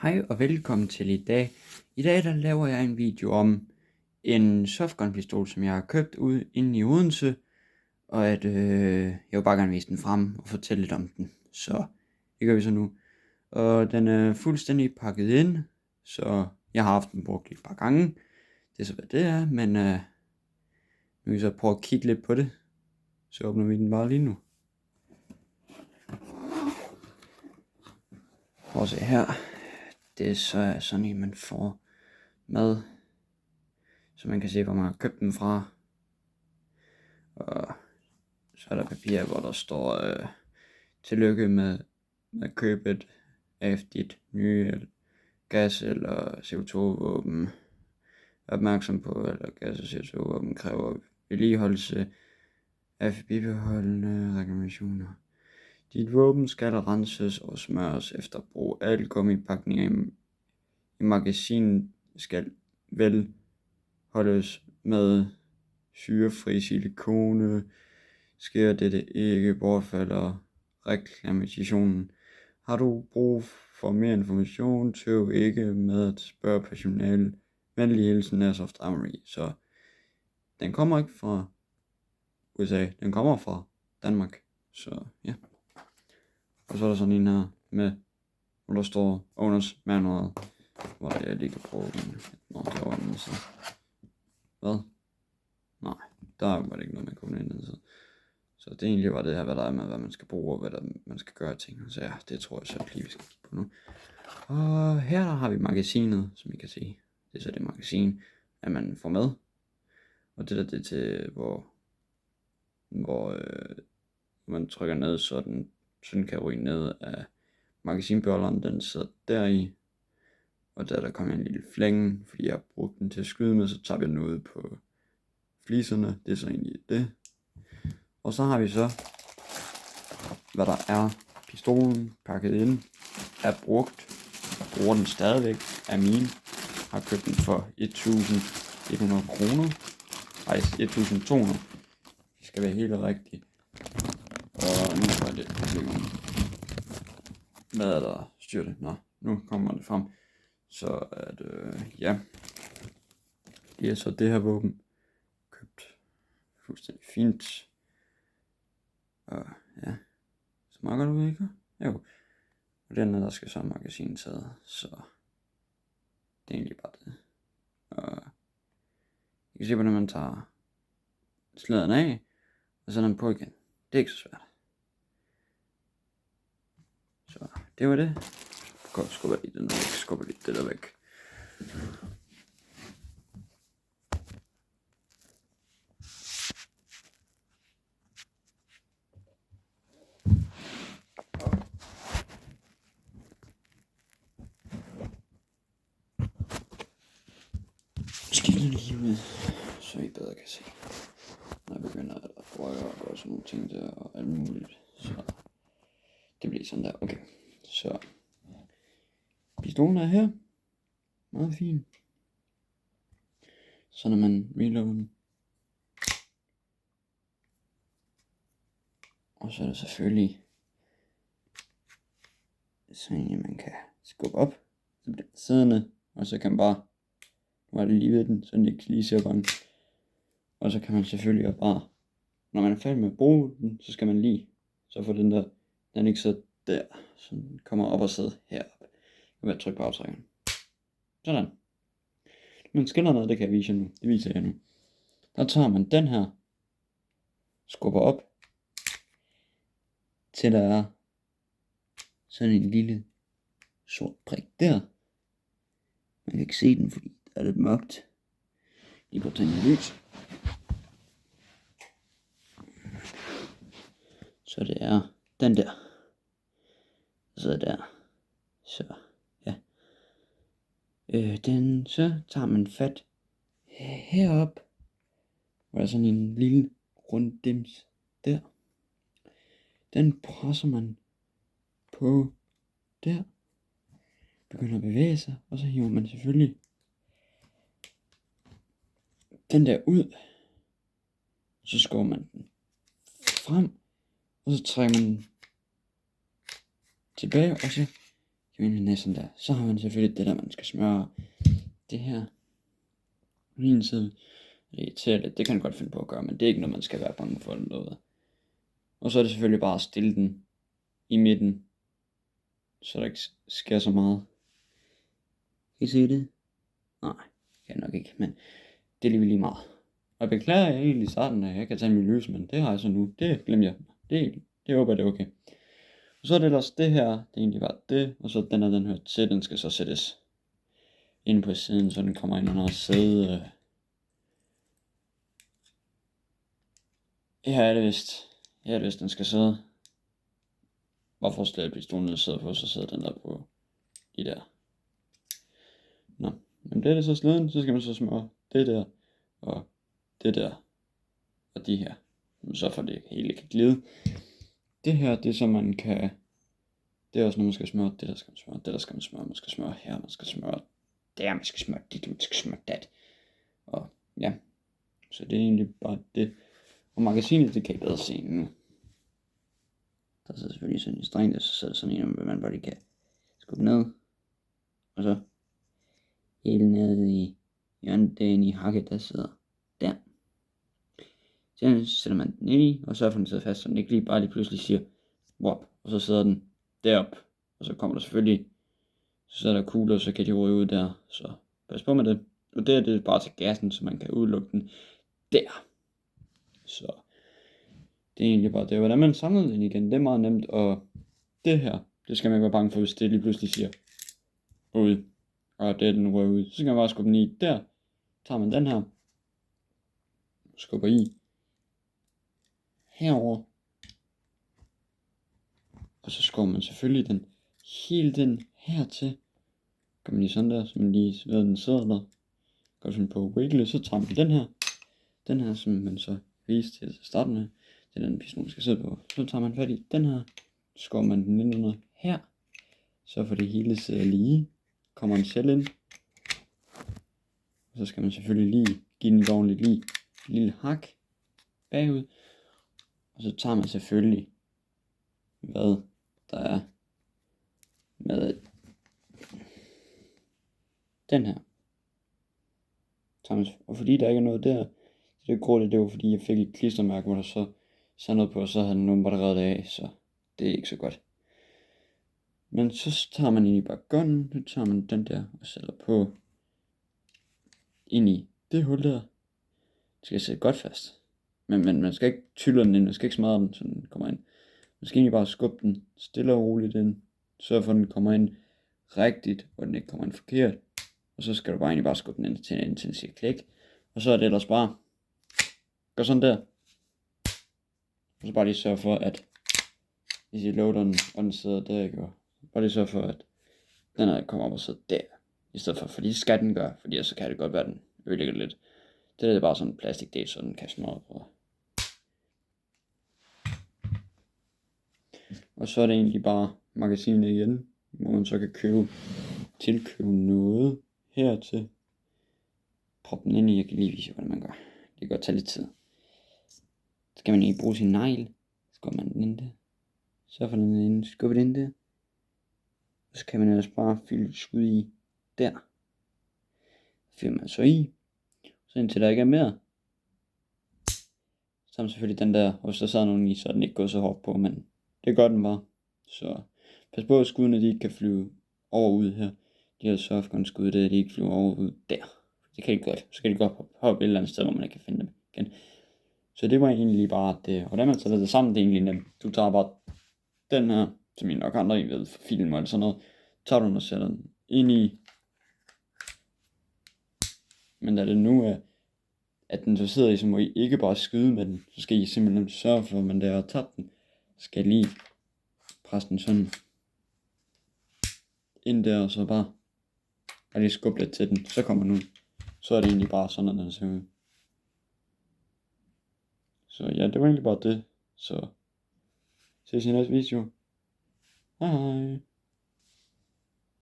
Hej og velkommen til i dag. I dag der laver jeg en video om en softgun-pistol, som jeg har købt ude inde i Odense. Og at jeg vil bare gerne vise den frem og fortælle lidt om den. Så det gør vi så nu. Og den er fuldstændig pakket ind, så jeg har haft den brugt et par gange. Det er så hvad det er, men nu vil vi så prøve at kigge lidt på det. Så åbner vi den bare lige nu. Prøv at se her. Det er så sådan en, man får med, så man kan se, hvor man har købt den fra. Og så er der papir, hvor der står tillykke med købet af dit nye gas- eller CO2-våben. Opmærksom på, at gas- og CO2-våben kræver vedligeholdelse af bibeholdende reklamationer. Dit våben skal renses og smøres efter brug. Alle gummipakninger i magasinet skal vel holdes med syrefri silikone. Sker dette ikke, bortfalder reklamationen. Har du brug for mere information, tøv ikke med at spørge personale. Venlig hilsen Airsoft Armory. Så den kommer ikke fra USA, den kommer fra Danmark. Så ja. Og så er der sådan en her med, hvor der står Owners Manual, hvor jeg lige kan prøve den. Nå, der var den så. Hvad? Nej, der var det ikke noget, man kunne ind. Så det egentlig var det her, hvad der er med, hvad man skal bruge, og hvad man skal gøre ting. Så ja, det tror jeg så lige, vi skal kigge på nu. Og her der har vi magasinet, som I kan se. Det er så det magasin, at man får med. Og det der, det er til, hvor man trykker ned, så den kan ryge ned af magasinbeholderen, den sidder deri. Og der kommer en lille flænge, fordi jeg har brugt den til at skyde med, så tager vi den ud på fliserne. Det er så egentlig det. Og så har vi så, hvad der er. Pistolen pakket ind, er brugt. Bruger den stadigvæk, er min. Har købt den for 1.100 kroner. Nej, 1.200. Det skal være helt rigtigt. Og nu er det problemer. Hvad er der styr det? Nå, nu kommer det frem. Så at ja. Det er så det her våben. Købt fuldstændig fint. Og ja. Så meget godt ud, ikke? Jo. Og dernede der skal så magasinet taget. Så det er egentlig bare det. Og I kan se, hvordan man tager slæden af. Og så den på igen. Det er ikke så svært. Så det var det. Godt, skubber lige den væk. Skubber lige det der væk. Skib den lige ud, så I bedre kan se. Når jeg begynder at røre og gøre sådan nogle ting der og alt muligt. Så det bliver sådan der. Okay, så pistolen er her. Meget fin. Så når man reloader den. Og så er der selvfølgelig sådan at man kan skubbe op. Så bliver den siddende. Og så kan man bare, nu er det lige ved den, så den ikke lige ser bange. Og så kan man selvfølgelig også bare, når man er færdig med at bruge den, så skal man lige, så får den ikke sidder der, så den kommer op og sidder heroppe. Jeg vil trykke på aftrækkeren. Sådan. Men skillerne, det kan jeg vise jer nu. Det viser jeg nu. Der tager man den her, skubber op, til der er sådan en lille sort prik der. Man kan ikke se den, fordi der er lidt mørkt. Lige på tænde lys. Så det er den der. Så der. Så ja. Så tager man fat herop. Hvor der er sådan en lille rund dims der. Den presser man på der. Begynder at bevæge sig. Og så hiver man selvfølgelig den der ud. Så skubber man den frem. Og så trækker man den tilbage. Og så ind i næsen der. Så har man selvfølgelig det der, man skal smøre det her. Min side. Det kan man godt finde på at gøre, men det er ikke noget, man skal være bange for eller noget. Og så er det selvfølgelig bare at stille den i midten, så der ikke sker så meget. Kan I se det? Nej, kan jeg nok ikke, men det er lige meget. Og jeg beklager egentlig i starten, at jeg kan tage min lys, men det har jeg så nu. Det glemmer jeg. Det håber jeg, det er okay. Og så er det ellers det her, det er egentlig bare det, og så den her til, den skal så sættes ind på siden, så den kommer ind under sæde. Her er det vist, den skal sidde. Bare for at slæbe pistolen sidder på, så sidder den der på de der. Nå, men det er det så slæden, så skal man så smøre det der, og det der, og de her. Så for det hele kan glide. Det her, det er så man kan, det er også når man skal smøre, det der skal man smøre, det der skal man smøre, man skal smøre her, man skal smøre der, man skal smøre dit, man skal smøre dat. Og ja, så det er egentlig bare det. Og magasinet, det kan I bedre se nu. Der er så selvfølgelig sådan en streng, der så sidder sådan en, hvor man bare lige kan skubbe ned. Og så helt nede i hjørnet, den i hakket, der sidder der. Så sætter man den i, og så får den sidder fast, så den ikke bare lige pludselig siger, wop, og så sidder den derop. Og så kommer der selvfølgelig, så sidder der kugler, så kan de ryge ud der, så pas på med det. Og det er bare til gassen, så man kan udelukke den der. Så det er egentlig bare det. Hvordan man samler den igen, det er meget nemt, og det her, det skal man ikke være bange for, hvis det lige pludselig siger ud, og det er den rører ud. Så skal man bare skubbe den i der, tager man den her, skubber i herover, og så skubber man selvfølgelig den helt den hertil. Gør man lige sådan der, så man lige ved, den sidder der. Godt finde på wiggle, så tager man den her, som man så viste til at starte med. Det er den pistol, man skal sidde på. Så tager man fat i den her, skubber man den ind under her, så for det hele sidder lige. Kommer en selv ind, og så skal man selvfølgelig lige give den et ordentligt lille hak bagud, og så tager man selvfølgelig, hvad der er med den her. Og fordi der ikke er noget der, så det grå det var fordi jeg fik et klistermærke, hvor der så sad noget på, og så havde den åbenbart reddet af, så det er ikke så godt. Men så tager man egentlig bare gunnen, så tager man den der og sætter på ind i det hul der. Det skal sætte godt fast. Men man skal ikke tylle den ind, man skal ikke smadre den, så den kommer ind. Man skal egentlig bare skubbe den stille og roligt ind. Sørg for, at den kommer ind rigtigt, og den ikke kommer ind forkert. Og så skal du bare egentlig bare skubbe den ind til den siger klik. Og så er det ellers bare, gør sådan der. Og så bare lige sørge for, at hvis I loader den, og den sidder der, ikke? Bare lige sørge for, at den her kommer op og sidder der. I stedet for, fordi det skal den gøre, fordi så kan det godt være, at den ødelægger lidt. Det er bare sådan en plastikdel, så den kan smadre på. Og så er det egentlig bare magasinet igen, hvor man så kan tilkøbe noget hertil. Prop den ind i, jeg kan lige vise, hvordan man gør. Det kan godt tage lidt tid. Så skal man ikke bruge sin negl. Så går man den ind der. Så får den ind, skubber den ind der. Og så kan man ellers bare fylde skud i der. Fylder man så i. Så indtil der ikke er mere. Så har man selvfølgelig den der, og hvis der sad nogen i, så er den ikke gået så hårdt på, men det gør den bare. Så pas på, at skuddene de ikke kan flyve over ud her. De her softgun-skud, det er, de ikke flyver over ud der. Det kan de godt. Så kan de godt hoppe et eller andet sted, hvor man ikke kan finde dem igen. Så det var egentlig bare det. Hvordan man sætter det sammen, det er egentlig nemt. Du tager bare den her, som I nok andre ikke ved, for film eller sådan noget. Tager du den og sætter den ind i. Men da det nu er, at den så sidder i, så må I ikke bare skyde med den. Så skal I simpelthen sørge for, at man der har tabt den. Skal lige presse den sådan ind der, og så bare lige skubbe lidt til den. Så kommer den ud. Så er det egentlig bare sådan, at den ser ud. Så ja, det var egentlig bare det. Så ses i næste video. Hej hej.